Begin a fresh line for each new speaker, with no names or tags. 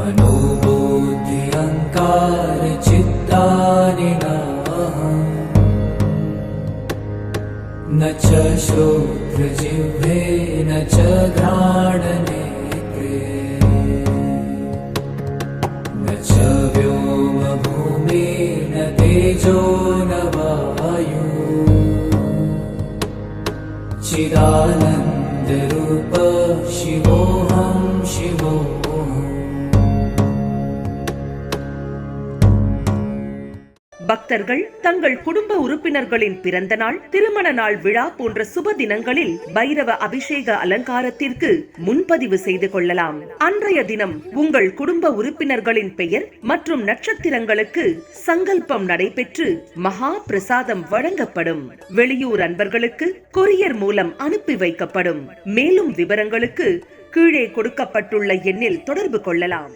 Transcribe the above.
मनोबुद्धि अहंकार चित्तानि न च श्रोत्रजिह्वे न च घ्राणनेत्रे न च व्योमभूमि न तेजो न वायु चिदानन्दरूप शिवोऽहं शिवोऽहम्.
பக்தர்கள் தங்கள் குடும்ப உறுப்பினர்களின் பிறந்த நாள், திருமண நாள் விழா போன்ற சுப தினங்களில் பைரவ அபிஷேக அலங்காரத்திற்கு முன்பதிவு செய்து கொள்ளலாம். அன்றைய தினம் உங்கள் குடும்ப உறுப்பினர்களின் பெயர் மற்றும் நட்சத்திரங்களுக்கு சங்கல்பம் நடைபெற்று மகா பிரசாதம் வழங்கப்படும். வெளியூர் அன்பர்களுக்கு கொரியர் மூலம் அனுப்பி வைக்கப்படும். மேலும் விவரங்களுக்கு கீழே கொடுக்கப்பட்டுள்ள எண்ணில் தொடர்பு கொள்ளலாம்.